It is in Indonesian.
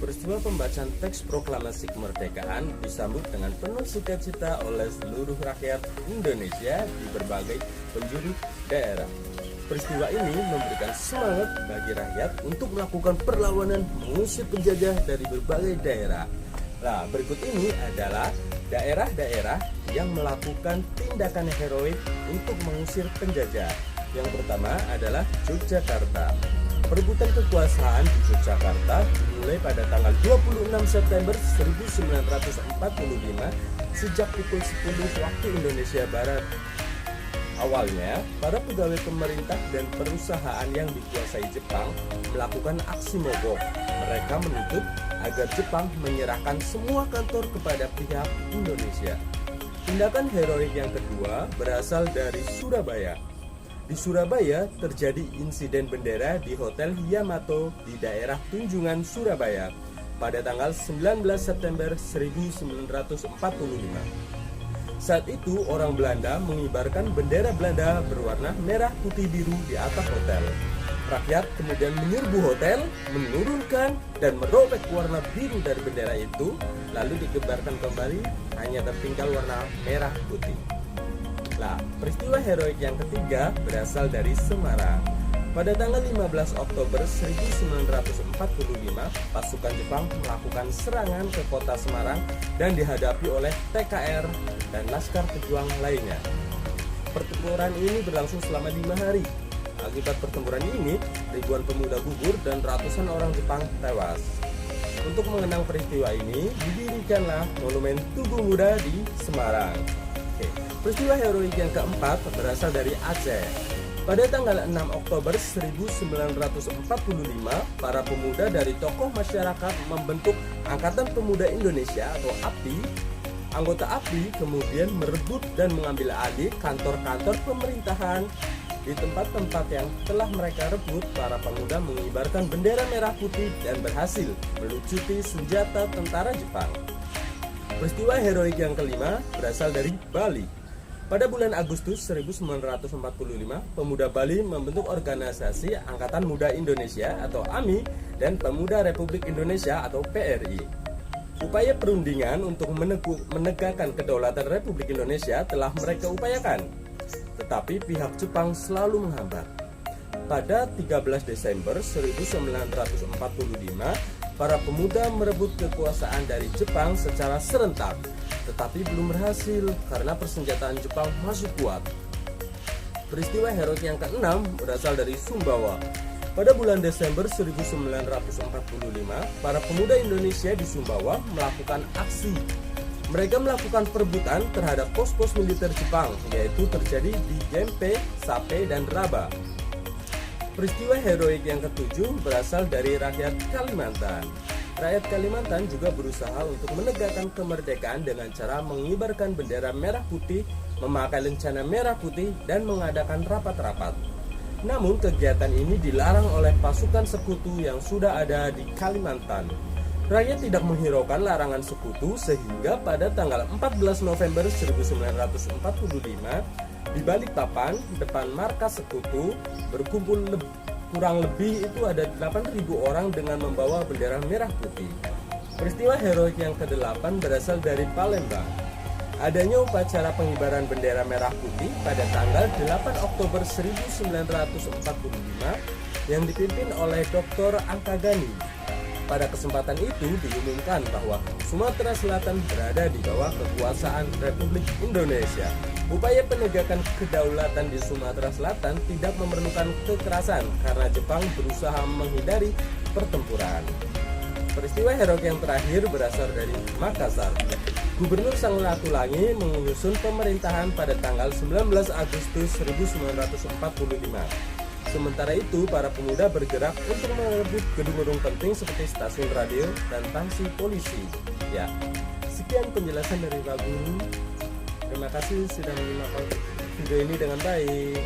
Peristiwa pembacaan teks proklamasi kemerdekaan disambut dengan penuh sukacita oleh seluruh rakyat Indonesia di berbagai penjuru daerah. Peristiwa ini memberikan semangat bagi rakyat untuk melakukan perlawanan mengusir penjajah dari berbagai daerah. Nah, berikut ini adalah daerah-daerah yang melakukan tindakan heroik untuk mengusir penjajah. Yang pertama adalah Yogyakarta. Perebutan kekuasaan di Yogyakarta dimulai pada tanggal 26 September 1945 sejak pukul 10 waktu Indonesia Barat. Awalnya, para pegawai pemerintah dan perusahaan yang dikuasai Jepang melakukan aksi mogok. Mereka menuntut agar Jepang menyerahkan semua kantor kepada pihak Indonesia. Tindakan heroik yang kedua berasal dari Surabaya. Di Surabaya terjadi insiden bendera di Hotel Yamato di daerah Tunjungan, Surabaya pada tanggal 19 September 1945. Saat itu orang Belanda mengibarkan bendera Belanda berwarna merah putih biru di atap hotel. Rakyat kemudian menyerbu hotel, menurunkan dan merobek warna biru dari bendera itu, lalu dikibarkan kembali, hanya tertinggal warna merah putih. Nah, peristiwa heroik yang ketiga berasal dari Semarang. Pada tanggal 15 Oktober 1945, pasukan Jepang melakukan serangan ke kota Semarang dan dihadapi oleh TKR dan Laskar Pejuang lainnya. Pertempuran ini berlangsung selama 5 hari. Akibat pertempuran ini, ribuan pemuda gugur dan ratusan orang Jepang tewas. Untuk mengenang peristiwa ini, didirikanlah Monumen Tugu Muda di Semarang. Peristiwa heroik yang keempat berasal dari Aceh. Pada tanggal 6 Oktober 1945, para pemuda dari tokoh masyarakat membentuk Angkatan Pemuda Indonesia atau API. Anggota API kemudian merebut dan mengambil alih kantor-kantor pemerintahan. Di tempat-tempat yang telah mereka rebut, para pemuda mengibarkan bendera merah putih dan berhasil melucuti senjata tentara Jepang. Peristiwa heroik yang kelima berasal dari Bali. Pada bulan Agustus 1945, pemuda Bali membentuk organisasi Angkatan Muda Indonesia atau AMI dan Pemuda Republik Indonesia atau PRI. Upaya perundingan untuk menegakkan kedaulatan Republik Indonesia telah mereka upayakan, tetapi pihak Jepang selalu menghambat. Pada 13 Desember 1945, para pemuda merebut kekuasaan dari Jepang secara serentak, tetapi belum berhasil karena persenjataan Jepang masih kuat. Peristiwa heroik yang keenam berasal dari Sumbawa. Pada bulan Desember 1945, para pemuda Indonesia di Sumbawa melakukan aksi. Mereka melakukan perebutan terhadap pos-pos militer Jepang, yaitu terjadi di Gempe, Sape, dan Raba. Peristiwa heroik yang ketujuh berasal dari rakyat Kalimantan. Rakyat Kalimantan juga berusaha untuk menegakkan kemerdekaan dengan cara mengibarkan bendera merah putih, memakai lencana merah putih, dan mengadakan rapat-rapat. Namun kegiatan ini dilarang oleh pasukan sekutu yang sudah ada di Kalimantan. Rakyat tidak menghiraukan larangan sekutu sehingga pada tanggal 14 November 1945 di Balikpapan, depan markas sekutu, berkumpul kurang lebih itu ada 8.000 orang dengan membawa bendera merah putih. Peristiwa heroik yang ke-8 berasal dari Palembang. Adanya upacara pengibaran bendera merah putih pada tanggal 8 Oktober 1945 yang dipimpin oleh Dr. Angkagani. Pada kesempatan itu diumumkan bahwa Sumatera Selatan berada di bawah kekuasaan Republik Indonesia. Upaya penegakan kedaulatan di Sumatera Selatan tidak memerlukan kekerasan karena Jepang berusaha menghindari pertempuran. Peristiwa heroik yang terakhir berasal dari Makassar. Gubernur Sang Ratulangi menyusun pemerintahan pada tanggal 19 Agustus 1945. Sementara itu, para pemuda bergerak untuk merebut gedung-gedung penting seperti stasiun radio dan tangsi polisi. Ya, sekian penjelasan dari Pak Guru. Terima kasih sudah menyimak video ini dengan baik.